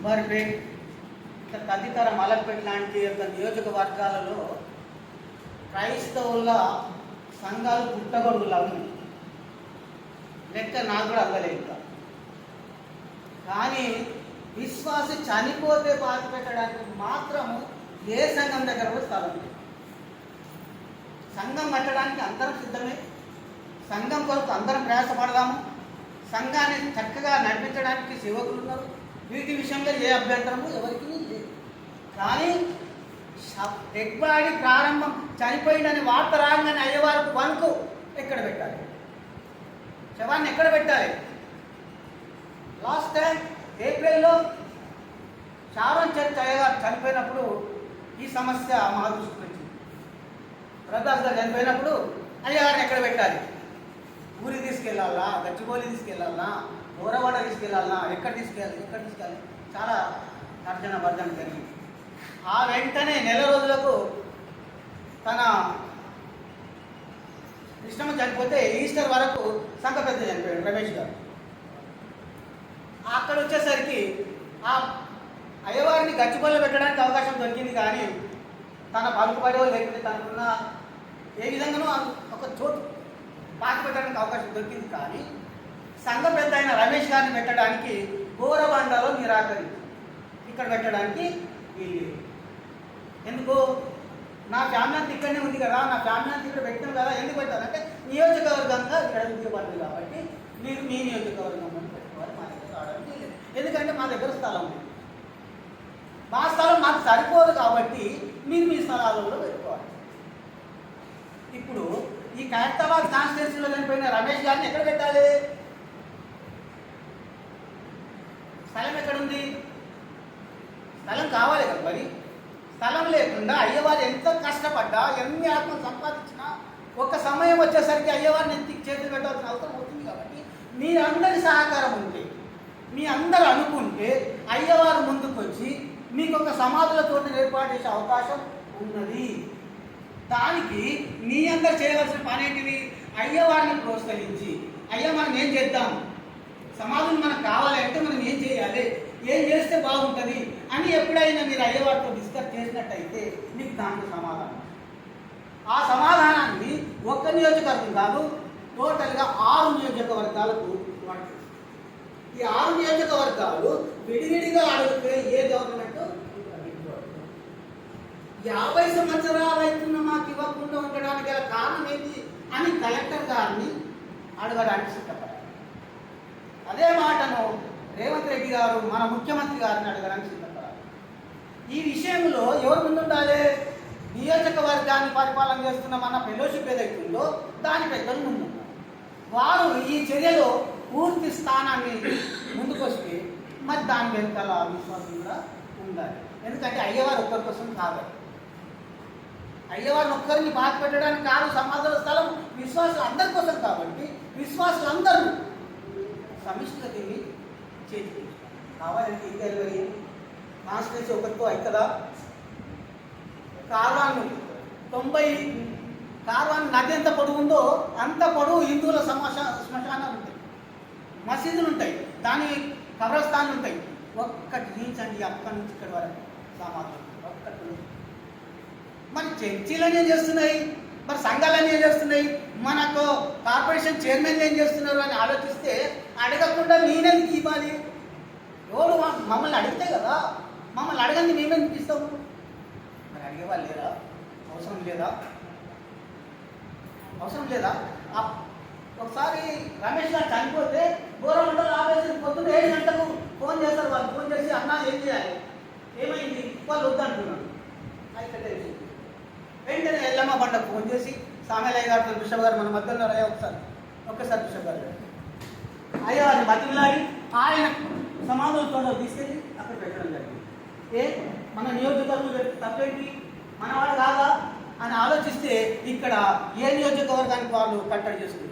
అంబర్పేట్ తదితర మలక్పేట్ లాంటి యొక్క నియోజకవర్గాలలో క్రైస్తవుల సంఘాలు పుట్టగొడుగులు ఉన్నాయి. లెక్క నాకు కూడా అవ్వలేదు ఇంకా. కానీ విశ్వాసి చనిపోతే పాతి పెట్టడానికి మాత్రము ఏ సంఘం దగ్గర కూడా స్థలం లేదు. సంఘం కట్టడానికి అందరం సిద్ధమే. సంఘం కొరకు అందరం ప్రయాసపడదాము. సంఘాన్ని చక్కగా నడిపించడానికి సేవకులు ఉన్నారు. వీటి విషయంలో ఏ అభ్యంతరము ఎవరికి లేదు. కానీ డెడ్ బాడీ ప్రారంభం చనిపోయిందని వార్త రాగానే అయ్యేవారికి వరకు ఎక్కడ పెట్టాలి? శవాన్ని ఎక్కడ పెట్టాలి? లాస్ట్ టైం ఏప్రిల్లో షారోన్ చర్చ్ అయ్యగారు చనిపోయినప్పుడు ఈ సమస్య మా దృష్టికి వచ్చింది. ప్రకాష్ గారు చనిపోయినప్పుడు అయ్యగారిని ఎక్కడ పెట్టాలి? ఊరి తీసుకెళ్ళాలా, గచ్చిబౌలి తీసుకెళ్ళాలా, ఊరవాడ తీసుకెళ్ళాలా, ఎక్కడ తీసుకెళ్ళాలి చాలా తర్జన భర్జన జరిగింది. ఆ వెంటనే నెల రోజులకు తన కృష్ణమ్మ చనిపోతే ఈస్టర్ వరకు సంఘ పెద్ద చనిపోయాడు రమేష్ గారు. అక్కడ వచ్చేసరికి ఆ అయ్యవారిని గచ్చిబౌలిలో పెట్టడానికి అవకాశం దొరికింది. కానీ తన పలుకుబడో లేకపోతే తనకున్న ఏ విధంగానూ ఒక చోటు పాతి పెట్టడానికి అవకాశం దొరికింది. కానీ సంఘ పెద్ద అయిన రమేష్ గారిని పెట్టడానికి గోరబండలో నిరాకరించి ఇక్కడ పెట్టడానికి వీళ్ళు. ఎందుకు? నా ఫ్యామిలీ అంతా ఇక్కడనే ఉంది కదా, నా ఫ్యామిలీ అంతా ఇక్కడ పెట్టాం కదా, ఎందుకు పెట్టాలంటే నియోజకవర్గంగా ఇక్కడ ఉద్యోగపడుతుంది కాబట్టి మీరు మీ నియోజకవర్గంలో పెట్టుకోవాలి, మా దగ్గర రావడానికి లేదు. ఎందుకంటే మా దగ్గర స్థలం ఉంది, మా స్థలం మాకు సరిపోదు కాబట్టి మీరు మీ స్థలాలలో పెట్టుకోవాలి. ఇప్పుడు ఈ ఖైరతాబాద్ కాన్స్టిట్యూన్సీలో చనిపోయిన రమేష్ గారిని ఎక్కడ పెట్టాలి? స్థలం ఎక్కడుంది? స్థలం కావాలి కదా. మరి స్థలం లేకుండా అయ్యవారు ఎంత కష్టపడ్డా, ఎన్ని ఆత్మలు సంపాదించినా ఒక సమయం వచ్చేసరికి అయ్యవారిని ఎత్తి చేతులు పెట్టాల్సిన అవసరం అవుతుంది. కాబట్టి మీరందరి సహకారం ఉంటే, మీ అందరూ అనుకుంటే అయ్యవారు ముందుకు వచ్చి మీకు ఒక సమాధులతో ఏర్పాటు చేసే అవకాశం ఉన్నది. దానికి మీ అందరు చేయవలసిన పని ఏంటిది? అయ్యవారిని ప్రోత్సహించి, అయ్యా మనం ఏం చేద్దాం, సమాధులు మనకు కావాలి అంటే మనం ఏం చేయాలి, ఏం చేస్తే బాగుంటుంది అని ఎప్పుడైనా మీరు అయ్యవారితో డిస్కస్ చేసినట్టయితే మీకు దాంట్లో సమాధానం. ఆ సమాధానాన్ని ఒక్క నియోజకవర్గం కాదు, టోటల్గా 6 నియోజకవర్గాలకు వాడుతుంది. ఈ 6 నియోజకవర్గాలు విడివిడిగా అడిగితే ఏ గవర్నమెంట్ 50 సంవత్సరాలు అవుతున్న మాకు ఇవ్వకుండా ఉండడానికి గల కారణం ఏంటి అని కలెక్టర్ గారిని అడగడానికి సిద్ధపడారు. అదే మాటను రేవంత్ రెడ్డి గారు మన ముఖ్యమంత్రి గారిని అడగడానికి సిద్ధపడారు. ఈ విషయంలో ఎవరు ముందుండాలి? నియోజకవర్గాన్ని పరిపాలన చేస్తున్న మన ఫెలోషిప్ ఏదైతుందో దాని పెద్దలు ముందుండాలి. వారు ఈ చర్యలో పూర్తి స్థానాన్ని ముందుకొస్తే మరి దాని వెనకాల విశ్వాసం కూడా ఉండాలి. ఎందుకంటే అయ్యవారు ఒక్కరి కోసం కాదు, అయ్యవారిని ఒక్కరిని బాధ పెట్టడానికి కాదు సమాధుల స్థలం, విశ్వాసులు అందరి కోసం. కాబట్టి విశ్వాసులందరూ సమిష్టిగా దీన్ని చేతి కావాలంటే ఇంకా 20 కాన్స్టిట్యూన్సీ ఒకరితో అవుతుందా? కార్వాన్ 90 కార్వాన్ నది ఎంత పొడవు ఉందో అంత పొడవు హిందువుల శ్మశానాలు ఉంటాయి, మసీదులు ఉంటాయి, దాని కబ్రస్థాన్లు ఉంటాయి. ఒక్కటి నుంచి అక్కడి నుంచి ఇక్కడి వరకు సమాధులు ఒక్కటి. మరి చర్చిలు ఏం చేస్తున్నాయి, మరి సంఘాలన్నీ ఏం చేస్తున్నాయి, మనకు కార్పొరేషన్ చైర్మన్లు ఏం చేస్తున్నారు అని ఆలోచిస్తే అడగకుండా నేనెందుకు ఇవ్వాలి? ఎవరు మమ్మల్ని అడిగితే కదా, మమ్మల్ని అడగండి మేమెందుకు ఇస్తాము? మరి అడిగేవాళ్ళు లేదా? అవసరం లేదా? ఒకసారి రమేష్ గారు చనిపోతే గోరమండలం ఆఫీసుకి పొద్దున్న 7 గంటలకు ఫోన్ చేస్తారు. వాళ్ళు ఫోన్ చేసి అన్నా ఏం చేయాలి, ఏమైంది, వాళ్ళు వద్దంటున్నారు. అయితే వెంటనే ఎల్లమ్మ బండకు ఫోన్ చేసి సామేలయ్య గారితో బిషప్ గారు మన మధ్యలో అయ్యా ఒక్కసారి బిషప్ గారు అయ్యా అని బతిలాడి ఆయన సమాధులతో తీసుకెళ్ళి అక్కడ పెట్టడం జరిగింది. మన నియోజకవర్గం తప్పేంటి, మనవాడు కాదా అని ఆలోచిస్తే ఇక్కడ ఏ నియోజకవర్గానికి వాళ్ళు కట్టడి చేసుకున్నారు.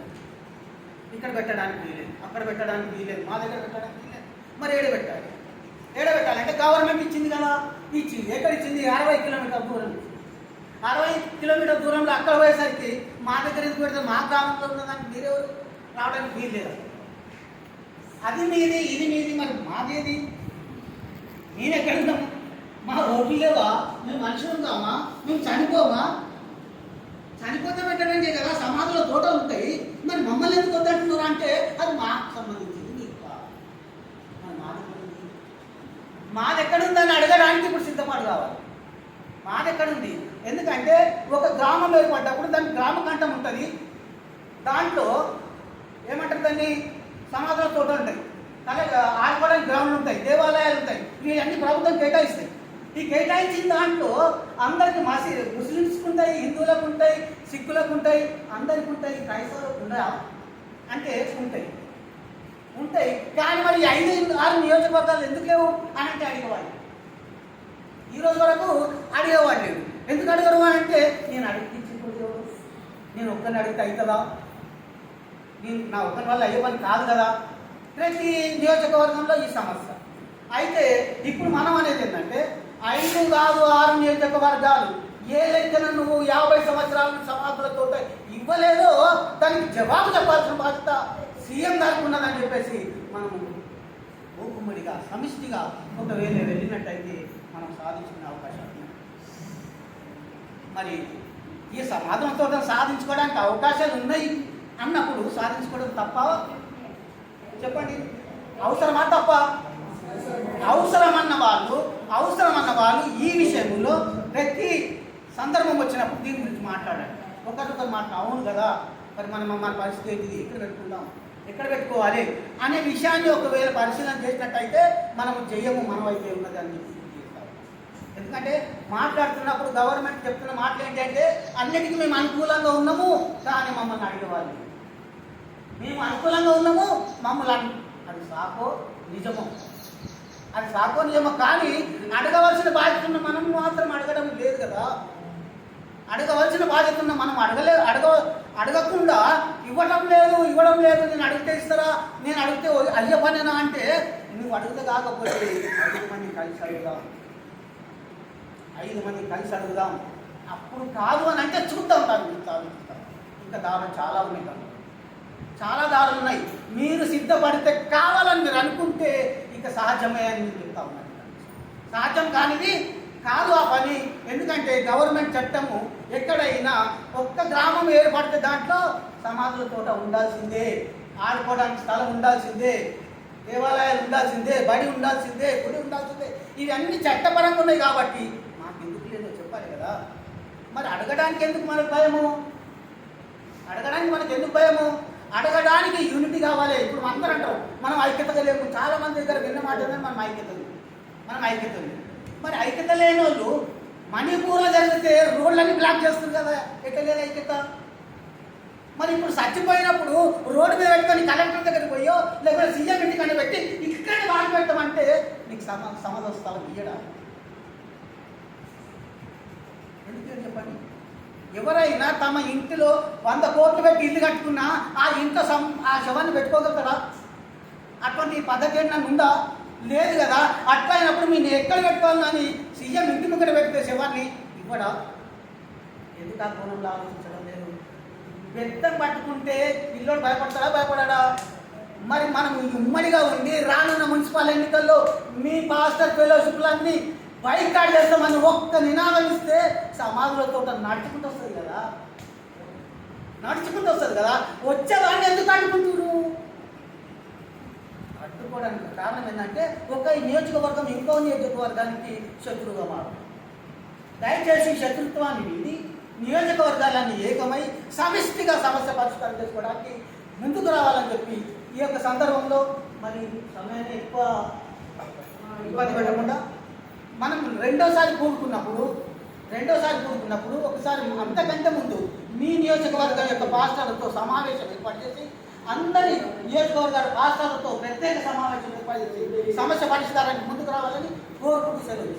ఇక్కడ పెట్టడానికి వీలేదు, అక్కడ పెట్టడానికి వీలేదు, మా దగ్గర పెట్టడానికి వీలేదు. మరి ఏడబెట్టాలంటే గవర్నమెంట్ ఇచ్చింది కదా, ఇచ్చింది. ఎక్కడ ఇచ్చింది? 60 కిలోమీటర్ల దూరం. 60 కిలోమీటర్ల దూరంలో అక్కడ పోయేసరికి మా దగ్గర ఎందుకు పెడితే మా గ్రామంలో ఉన్నదానికి మీరెవరు రావడానికి వీలు లేదు. అది మీది, ఇది మీది, మరి మాదేది? నేను ఎక్కడున్నాం? మా రోడ్లు లేవా? మేము మనుషులు కామా? మేము చనిపోమా? చనిపోతే పెట్టడానికి కదా సమాధిలో తోటలు ఉంటాయి. మరి మమ్మల్ని ఎందుకు వద్దంటున్నారు అంటే అది మాకు సంబంధించింది, మీకు కాదు. మరి మాది ఎక్కడుందని అడగడానికి ఇప్పుడు సిద్ధపాటు కావాలి. మాది ఎక్కడుంది? ఎందుకంటే ఒక గ్రామం ఏర్పడ్డప్పుడు దానికి గ్రామ కంఠం ఉంటుంది. దాంట్లో ఏమంటారు దాన్ని, సమాధుల తోటలు ఉంటాయి, అలాగే ఆడుకోవడానికి గ్రౌండ్లు ఉంటాయి, దేవాలయాలు ఉంటాయి. ఇవన్నీ ప్రభుత్వం కేటాయిస్తాయి. ఈ కేటాయించిన దాంట్లో అందరికి ముస్లిమ్స్కి ఉంటాయి, హిందువులకు ఉంటాయి, సిక్కులకు ఉంటాయి, అందరికి ఉంటాయి. క్రైస్తవులకు ఉండయా అంటే ఉంటాయి. కానీ మరి 5-6 నియోజకవర్గాలు ఎందుకు లేవు అని అంటే అడిగేవాళ్ళు. ఈరోజు వరకు అడిగేవాడు లేడు. ఎందుకు అడగరు అంటే నేను అడిగించుకోలేదు, నేను ఒక్కరిని అడిగితే అవుతుందా, నా ఒక్కరి వల్ల అయ్యే పని కాదు కదా. ప్రతి నియోజకవర్గంలో ఈ సమస్య. అయితే ఇప్పుడు మనం అనేది ఏంటంటే 5 కాదు 6 నియోజకవర్గాలు ఏ లెక్కన నువ్వు 50 సంవత్సరాల సమాధులతో ఇవ్వలేదో దానికి జవాబు చెప్పాల్సిన బాధ్యత సీఎం గారికి ఉన్నదని చెప్పేసి మనము మూకుమ్మడిగా సమిష్టిగా ఒకవేళ వెళ్ళినట్టయితే మనం సాధించుకునే అవకాశం ఉంది. మరి ఈ సమాధులతో సాధించుకోవడానికి అవకాశాలు ఉన్నాయి అన్నప్పుడు సాధించుకోవడం తప్ప? చెప్పండి, అవసరమా తప్ప? అవసరమన్న వాళ్ళు ఈ విషయంలో ప్రతి సందర్భం వచ్చినప్పుడు దీని గురించి మాట్లాడాలి. ఒకరికొకరు అవును కదా, మరి మన పరిస్థితి ఏంటిది, ఎక్కడ పెట్టుకుందాం, ఎక్కడ పెట్టుకోవాలి అనే విషయాన్ని ఒకవేళ పరిశీలన చేసినట్టయితే మనము చెయ్యము, మనం అయితే ఉన్నదాన్ని. ఎందుకంటే మాట్లాడుతున్నప్పుడు గవర్నమెంట్ చెప్తున్న మాటలు ఏంటంటే అన్నిటికీ మేము అనుకూలంగా ఉన్నాము, కానీ మమ్మల్ని అడిగేవాళ్ళు. మేము అనుకూలంగా ఉన్నాము, మమ్మల్ని అది సాకో నిజమో కానీ అడగవలసిన బాధ్యత ఉన్న మనం మాత్రం అడగడం లేదు కదా. అడగవలసిన బాధ్యత ఉన్న మనం అడగకుండా ఇవ్వడం లేదు. నేను అడిగితే ఇస్తారా, నేను అడిగితే అయ్యే పనేనా అంటే నువ్వు అడిగితే కాకపోతే 5 మంది కలిసి అడుగుదాం. అప్పుడు కాదు అని అంటే చూద్దాం. ఇంకా దారులు చాలా ఉన్నాయి, చాలా దారులు ఉన్నాయి. మీరు సిద్ధపడితే కావాలని మీరు అనుకుంటే ఇక సహజమే అని నేను చెప్తా ఉన్నాను. సహజం కానిది కాదు ఆ పని. ఎందుకంటే గవర్నమెంట్ చట్టము ఎక్కడైనా ఒక్క గ్రామం ఏర్పడితే దాంట్లో సమాధుల తోట ఉండాల్సిందే, ఆడుకోవడానికి స్థలం ఉండాల్సిందే, దేవాలయాలు ఉండాల్సిందే, బడి ఉండాల్సిందే, గుడి ఉండాల్సిందే. ఇవన్నీ చట్టపరంగా ఉన్నాయి కాబట్టి మాకు ఎందుకు లేదో చెప్పాలి కదా. మరి అడగడానికి ఎందుకు మనకు భయము? అడగడానికి యూనిటీ కావాలి. ఇప్పుడు అందరూ అంటారు మనం ఐక్యతగా లేము. చాలా మంది దగ్గర విన్న మాట మనం ఐక్యత ఉంది. మరి ఐక్యత లేని వాళ్ళు మణిపూర్లో జరిగితే రోడ్లన్నీ బ్లాక్ చేస్తుంది కదా, ఎట్లా లేదు ఐక్యత? మరి ఇప్పుడు చచ్చిపోయినప్పుడు రోడ్డు మీద పెట్టుకొని కలెక్టర్ దగ్గరికి పోయో లేకపోతే సీఎం ఇంటికని పెట్టి ఇక్కడ బాగా పెట్టమంటే నీకు సమాధి స్థలం ఇయ్యడా? ఎందుకు చెప్పండి? ఎవరైనా తమ ఇంటిలో 100 కోట్లు పెట్టి ఇల్లు కట్టుకున్నా ఆ ఇంట్లో ఆ శవాన్ని పెట్టుకోగలుగుతారా? అటువంటి పద్ధతి ఏంటన్నా ఉందా? లేదు కదా. అట్లా అయినప్పుడు మీరు ఎక్కడ పెట్టుకోవాలని సీఎం ఇంటి ముందర పెడితే శవాన్ని ఇవ్వడా? ఎందుకు ఆ కోణంలో ఆలోచించడం లేదు? బెత్తం పట్టుకుంటే పిల్లోడు భయపడతాడా? మరి మనం ఉమ్మడిగా ఉండి రానున్న మున్సిపల్ ఎన్నికల్లో మీ పాస్టర్ ఫెలోషిప్లన్నీ బైకాట్ చేస్తామని ఒక్క నినాదం ఇస్తే సమాధులతో నడుచుకుంటూ వస్తుంది కదా. వచ్చేదాన్ని ఎందుకు అడ్డుకుంటున్నారు? అడ్డుకోవడానికి కారణం ఏంటంటే ఒక నియోజకవర్గం ఇంకో నియోజకవర్గానికి శత్రువుగా మారు. దయచేసి శత్రుత్వాన్ని వీడి నియోజకవర్గాలన్నీ ఏకమై సమిష్టిగా సమస్య పరిష్కారం చేసుకోవడానికి ముందుకు రావాలని చెప్పి ఈ యొక్క సందర్భంలో మరి సమయాన్ని ఎక్కువ ఇబ్బంది పెట్టకుండా మనం రెండోసారి కూడుకున్నప్పుడు ఒకసారి అంతకంటే ముందు మీ నియోజకవర్గం యొక్క పాస్టర్లతో సమావేశం ఏర్పాటు చేసి అందరి నియోజకవర్గాల పాస్టర్లతో ప్రత్యేక సమావేశం ఏర్పాటు చేసి సమస్య పరిష్కారానికి ముందుకు రావాలని కోరుకుంటూ సెలవు.